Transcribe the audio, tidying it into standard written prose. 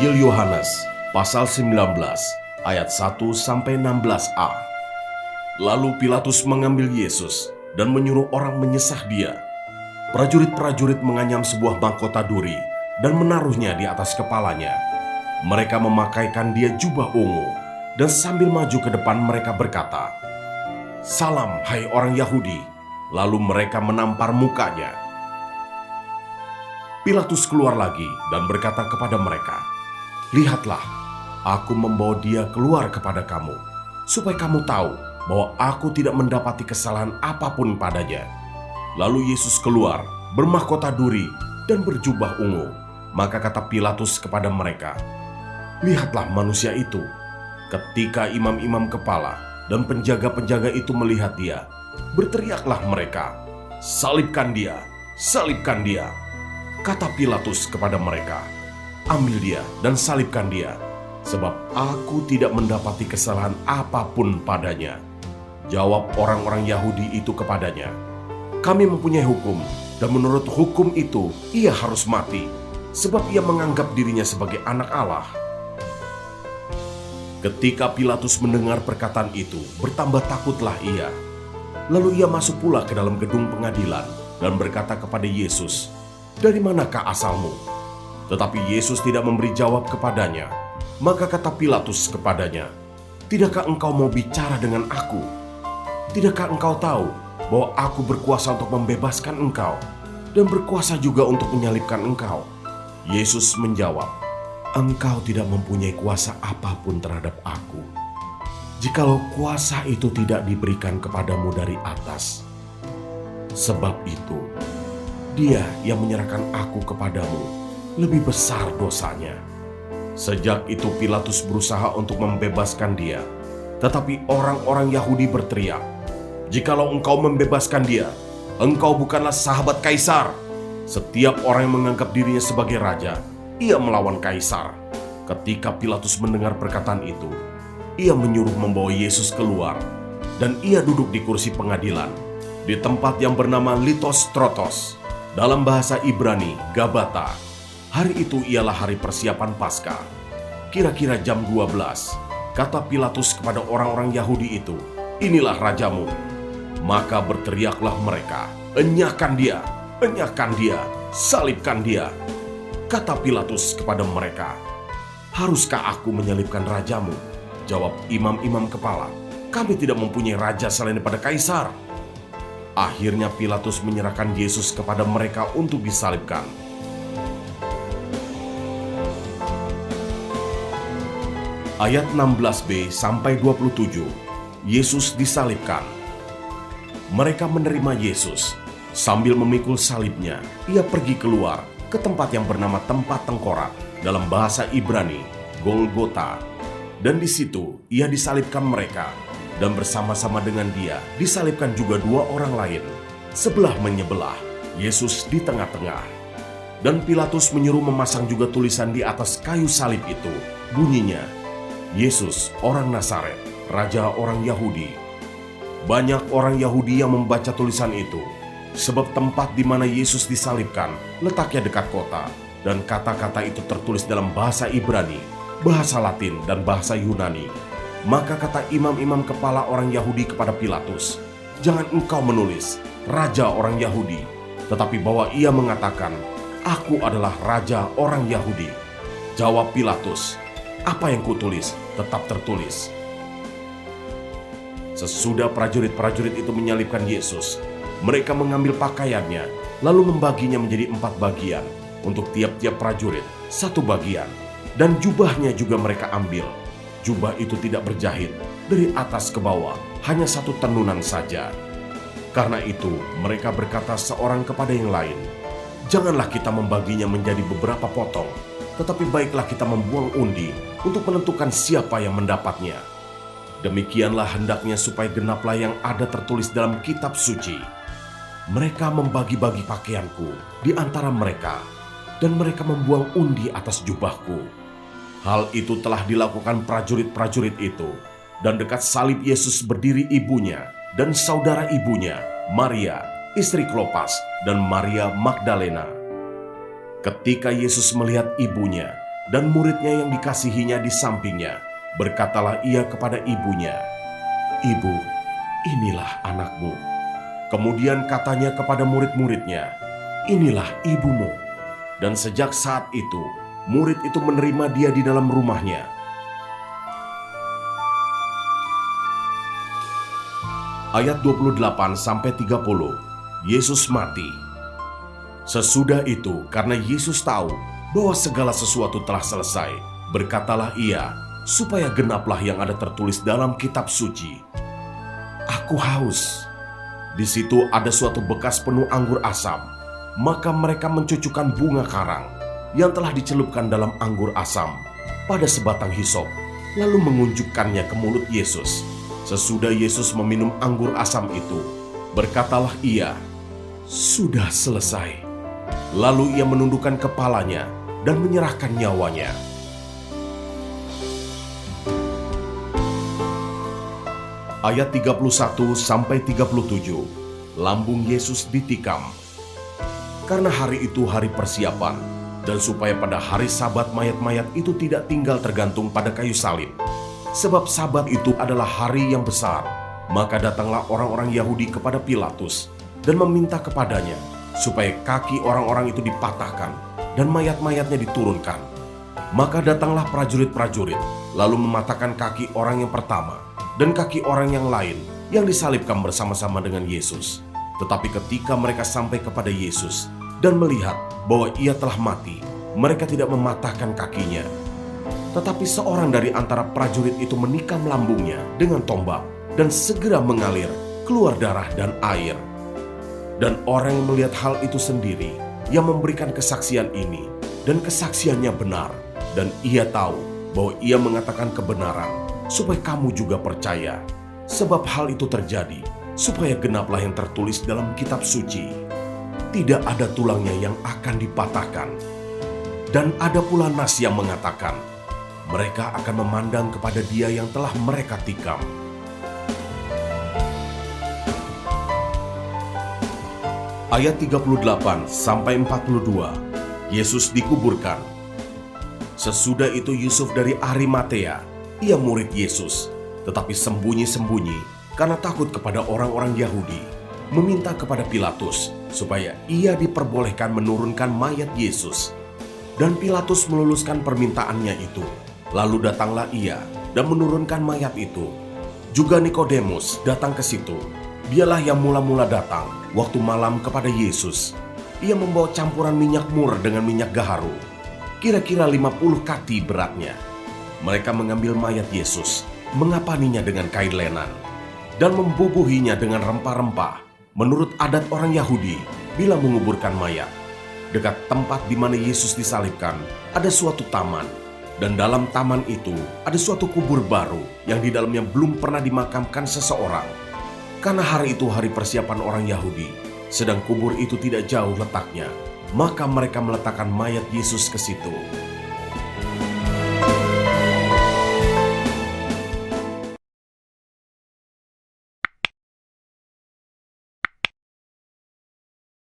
Injil Yohanes pasal 19 ayat 1-16a. Lalu Pilatus mengambil Yesus dan menyuruh orang menyesah dia. Prajurit-prajurit menganyam sebuah mahkota duri dan menaruhnya di atas kepalanya. Mereka memakaikan dia jubah ungu dan sambil maju ke depan mereka berkata, "Salam, hai orang Yahudi." Lalu mereka menampar mukanya. Pilatus keluar lagi dan berkata kepada mereka, "Lihatlah, aku membawa dia keluar kepada kamu, supaya kamu tahu bahwa aku tidak mendapati kesalahan apapun padanya." Lalu Yesus keluar, bermahkota duri dan berjubah ungu. Maka kata Pilatus kepada mereka, "Lihatlah manusia itu." Ketika imam-imam kepala dan penjaga-penjaga itu melihat dia, berteriaklah mereka, "Salibkan dia! Salibkan dia!" Kata Pilatus kepada mereka, "Ambil dia dan salibkan dia, sebab aku tidak mendapati kesalahan apapun padanya." Jawab orang-orang Yahudi itu kepadanya, "Kami mempunyai hukum, dan menurut hukum itu ia harus mati, sebab ia menganggap dirinya sebagai anak Allah." Ketika Pilatus mendengar perkataan itu, bertambah takutlah ia. Lalu ia masuk pula ke dalam gedung pengadilan dan berkata kepada Yesus, "Dari manakah asalmu?" Tetapi Yesus tidak memberi jawab kepadanya. Maka kata Pilatus kepadanya, "Tidakkah engkau mau bicara dengan aku? Tidakkah engkau tahu bahwa aku berkuasa untuk membebaskan engkau dan berkuasa juga untuk menyalibkan engkau?" Yesus menjawab, "Engkau tidak mempunyai kuasa apapun terhadap aku, jikalau kuasa itu tidak diberikan kepadamu dari atas. Sebab itu, dia yang menyerahkan aku kepadamu lebih besar dosanya." Sejak itu Pilatus berusaha untuk membebaskan dia. Tetapi orang-orang Yahudi berteriak, "Jikalau engkau membebaskan dia, engkau bukanlah sahabat Kaisar. Setiap orang yang menganggap dirinya sebagai raja, ia melawan Kaisar." Ketika Pilatus mendengar perkataan itu, ia menyuruh membawa Yesus keluar, dan ia duduk di kursi pengadilan, di tempat yang bernama Litostrotos, dalam bahasa Ibrani, Gabata. Hari itu ialah hari persiapan Paskah. Kira-kira jam 12, kata Pilatus kepada orang-orang Yahudi itu, "Inilah rajamu." Maka berteriaklah mereka, "Enyahkan dia! Enyahkan dia! Salibkan dia!" Kata Pilatus kepada mereka, "Haruskah aku menyalibkan rajamu?" Jawab imam-imam kepala, "Kami tidak mempunyai raja selain daripada Kaisar." Akhirnya Pilatus menyerahkan Yesus kepada mereka untuk disalibkan. Ayat 16b sampai 27, Yesus disalibkan. Mereka menerima Yesus. Sambil memikul salibnya, ia pergi keluar ke tempat yang bernama Tempat Tengkorak, dalam bahasa Ibrani, Golgota. Dan di situ ia disalibkan mereka, dan bersama-sama dengan dia disalibkan juga dua orang lain, sebelah menyebelah, Yesus di tengah-tengah. Dan Pilatus menyuruh memasang juga tulisan di atas kayu salib itu, bunyinya, "Yesus, orang Nazaret, Raja orang Yahudi." Banyak orang Yahudi yang membaca tulisan itu, sebab tempat di mana Yesus disalibkan letaknya dekat kota, dan kata-kata itu tertulis dalam bahasa Ibrani, bahasa Latin, dan bahasa Yunani. Maka kata imam-imam kepala orang Yahudi kepada Pilatus, "Jangan engkau menulis, Raja orang Yahudi, tetapi bahwa ia mengatakan, 'Aku adalah Raja orang Yahudi.'" Jawab Pilatus, "Apa yang kutulis tetap tertulis." Sesudah prajurit-prajurit itu menyalibkan Yesus, mereka mengambil pakaiannya, lalu membaginya menjadi 4 bagian, untuk tiap-tiap prajurit 1 bagian, dan jubahnya juga mereka ambil. Jubah itu tidak berjahit, dari atas ke bawah, hanya 1 tenunan saja. Karena itu mereka berkata seorang kepada yang lain, "Janganlah kita membaginya menjadi beberapa potong, tetapi baiklah kita membuang undi untuk menentukan siapa yang mendapatnya. Demikianlah hendaknya supaya genaplah yang ada tertulis dalam kitab suci. Mereka membagi-bagi pakaianku di antara mereka, dan mereka membuang undi atas jubahku." Hal itu telah dilakukan prajurit-prajurit itu, dan dekat salib Yesus berdiri ibunya dan saudara ibunya, Maria, istri Klopas, dan Maria Magdalena. Ketika Yesus melihat ibunya dan muridnya yang dikasihinya di sampingnya. Berkatalah ia kepada ibunya, "Ibu, inilah anakmu." Kemudian katanya kepada murid-muridnya, "Inilah ibumu." Dan sejak saat itu, murid itu menerima dia di dalam rumahnya. Ayat 28-30, Yesus mati. Sesudah itu, karena Yesus tahu bahwa segala sesuatu telah selesai, berkatalah ia, supaya genaplah yang ada tertulis dalam kitab suci, "Aku haus." Di situ ada suatu bekas penuh anggur asam. Maka mereka mencucukkan bunga karang yang telah dicelupkan dalam anggur asam pada sebatang hisop, lalu mengunjukkannya ke mulut Yesus. Sesudah Yesus meminum anggur asam itu, berkatalah ia, "Sudah selesai." Lalu ia menundukkan kepalanya dan menyerahkan nyawanya. Ayat 31-37, lambung Yesus ditikam. Karena hari itu hari persiapan, dan supaya pada hari Sabat mayat-mayat itu tidak tinggal tergantung pada kayu salib. Sebab Sabat itu adalah hari yang besar, maka datanglah orang-orang Yahudi kepada Pilatus dan meminta kepadanya supaya kaki orang-orang itu dipatahkan dan mayat-mayatnya diturunkan. Maka datanglah prajurit-prajurit, lalu mematahkan kaki orang yang pertama dan kaki orang yang lain yang disalibkan bersama-sama dengan Yesus. Tetapi ketika mereka sampai kepada Yesus dan melihat bahwa ia telah mati, mereka tidak mematahkan kakinya. Tetapi seorang dari antara prajurit itu menikam lambungnya dengan tombak, dan segera mengalir keluar darah dan air. Dan orang yang melihat hal itu sendiri, yang memberikan kesaksian ini, dan kesaksiannya benar, dan ia tahu bahwa ia mengatakan kebenaran, supaya kamu juga percaya. Sebab hal itu terjadi, supaya genaplah yang tertulis dalam kitab suci. Tidak ada tulangnya yang akan dipatahkan. Dan ada pula nas yang mengatakan, mereka akan memandang kepada dia yang telah mereka tikam. Ayat 38-42, Yesus dikuburkan. Sesudah itu Yusuf dari Arimatea, ia murid Yesus, tetapi sembunyi-sembunyi karena takut kepada orang-orang Yahudi, meminta kepada Pilatus supaya ia diperbolehkan menurunkan mayat Yesus. Dan Pilatus meluluskan permintaannya itu. Lalu datanglah ia dan menurunkan mayat itu. Juga Nikodemus datang ke situ. Dialah yang mula-mula datang waktu malam kepada Yesus. Ia membawa campuran minyak mur dengan minyak gaharu, kira-kira 50 kati beratnya. Mereka mengambil mayat Yesus, mengapaninya dengan kain lenan, dan membubuhinya dengan rempah-rempah, menurut adat orang Yahudi bila menguburkan mayat. Dekat tempat di mana Yesus disalibkan, ada suatu taman, dan dalam taman itu ada suatu kubur baru yang di dalamnya belum pernah dimakamkan seseorang. Karena hari itu hari persiapan orang Yahudi, sedang kubur itu tidak jauh letaknya, maka mereka meletakkan mayat Yesus ke situ.